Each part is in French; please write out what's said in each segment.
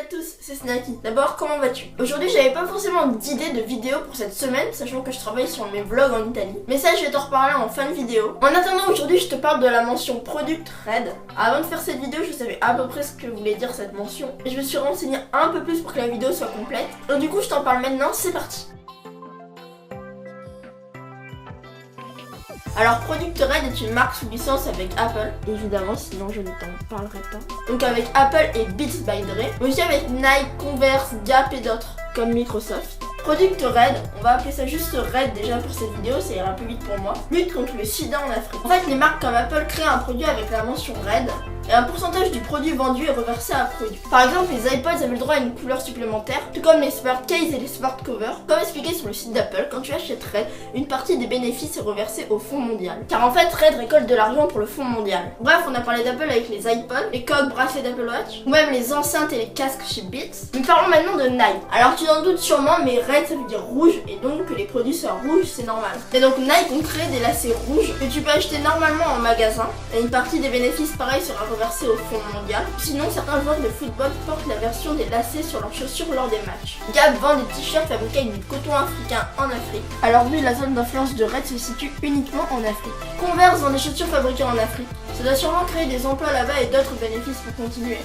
à tous, c'est Snacky. D'abord, comment vas-tu? Aujourd'hui, j'avais pas forcément d'idée de vidéo pour cette semaine, sachant que je travaille sur mes vlogs en Italie. Mais ça, je vais t'en reparler en fin de vidéo. En attendant, aujourd'hui, je te parle de la mention Product Red. Avant de faire cette vidéo, je savais à peu près ce que voulait dire cette mention. Et je me suis renseignée un peu plus pour que la vidéo soit complète. Donc du coup, je t'en parle maintenant, c'est parti. Alors Product Red est une marque sous licence avec Apple, évidemment, sinon je ne t'en parlerai pas. Donc avec Apple et Beats by Dre, mais aussi avec Nike, Converse, Gap et d'autres, comme Microsoft. Product Red, on va appeler ça juste Red déjà pour cette vidéo, ça ira plus vite pour moi. Lutte contre le sida en Afrique. En fait, les marques comme Apple créent un produit avec la mention Red, et un pourcentage du produit vendu est reversé à produit. Par exemple, les iPods avaient le droit à une couleur supplémentaire, tout comme les smart cases et les smart covers. Comme expliqué sur le site d'Apple, quand tu achètes Red, une partie des bénéfices est reversée au fonds mondial. Car en fait, Red récolte de l'argent pour le fonds mondial. Bref, on a parlé d'Apple avec les iPods, les coques, bracelets d'Apple Watch, ou même les enceintes et les casques chez Beats. Mais parlons maintenant de Nike. Alors tu t'en doutes sûrement, mais Red ça veut dire rouge, et donc que les produits soient rouges, c'est normal. Et donc Nike ont créé des lacets rouges que tu peux acheter normalement en magasin, et une partie des bénéfices pareil sera reversée au fonds mondial. Sinon, certains joueurs de football portent la version des lacets sur leurs chaussures lors des matchs. Gap vend des t-shirts fabriqués avec du coton africain en Afrique. Alors oui, la zone d'influence de Red se situe uniquement en Afrique. Converse vend des chaussures fabriquées en Afrique. Ça doit sûrement créer des emplois là-bas et d'autres bénéfices pour continuer.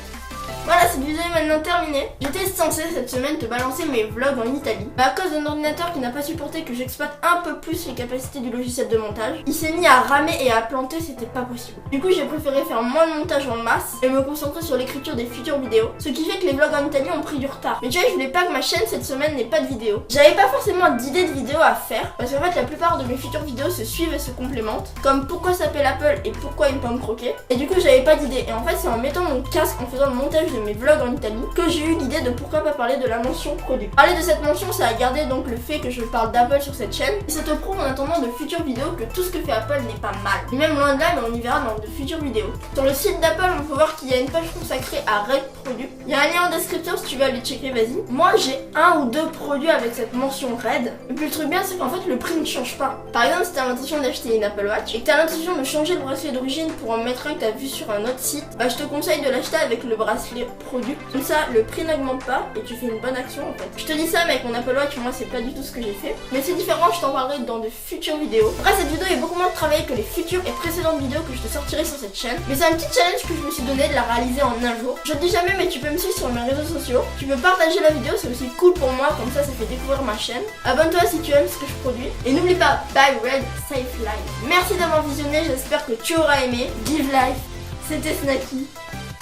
Voilà, cette vidéo est maintenant terminée. J'étais censée cette semaine te balancer mes vlogs en Italie, mais à cause d'un ordinateur qui n'a pas supporté que j'exploite un peu plus les capacités du logiciel de montage, il s'est mis à ramer et à planter, c'était pas possible. Du coup, j'ai préféré faire moins de montage en masse et me concentrer sur l'écriture des futures vidéos, ce qui fait que les vlogs en Italie ont pris du retard. Mais tu vois, je voulais pas que ma chaîne cette semaine n'ait pas de vidéo. J'avais pas forcément d'idée de vidéo à faire, parce qu'en fait, la plupart de mes futures vidéos se suivent et se complémentent, comme pourquoi s'appelle Apple et pourquoi une pomme croquée. Et du coup, j'avais pas d'idée. Et en fait, c'est en mettant mon casque, en faisant le montage de mes vlogs en Italie, que j'ai eu l'idée de pourquoi pas parler de la mention produit. Parler de cette mention, ça a gardé donc le fait que je parle d'Apple sur cette chaîne, et ça te prouve en attendant de futures vidéos que tout ce que fait Apple n'est pas mal. Et même loin de là, mais on y verra dans de futures vidéos. Sur le site d'Apple, on peut voir qu'il y a une page consacrée à Red Product. Il y a un lien en description si tu veux aller checker, vas-y. Moi, j'ai un ou deux produits avec cette mention Red. Et puis le truc bien, c'est qu'en fait, le prix ne change pas. Par exemple, si t'as l'intention d'acheter une Apple Watch et que t'as l'intention de changer le bracelet d'origine pour en mettre un que t'as vu sur un autre site, bah je te conseille de l'acheter avec le bracelet Product. Comme ça, le prix n'augmente pas et tu fais une bonne action en fait. Je te dis ça, mais avec mon Apple Watch, moi, c'est pas du tout ce que j'ai fait. Mais c'est différent, je t'en parlerai dans de futures vidéos. Après, cette vidéo est beaucoup moins de travail que les futures et précédentes vidéos que je te sortirai sur cette chaîne. Mais c'est un petit challenge que je me suis donné de la réaliser en un jour. Je te dis jamais, mais tu peux me suivre sur mes réseaux sociaux. Tu peux partager la vidéo, c'est aussi cool pour moi, comme ça fait découvrir ma chaîne. Abonne-toi si tu aimes ce que je produis. Et n'oublie pas, buy Red, save life. Merci d'avoir visionné, j'espère que tu auras aimé. Live life, c'était Snacky.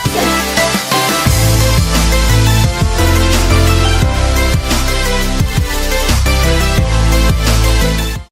Salut.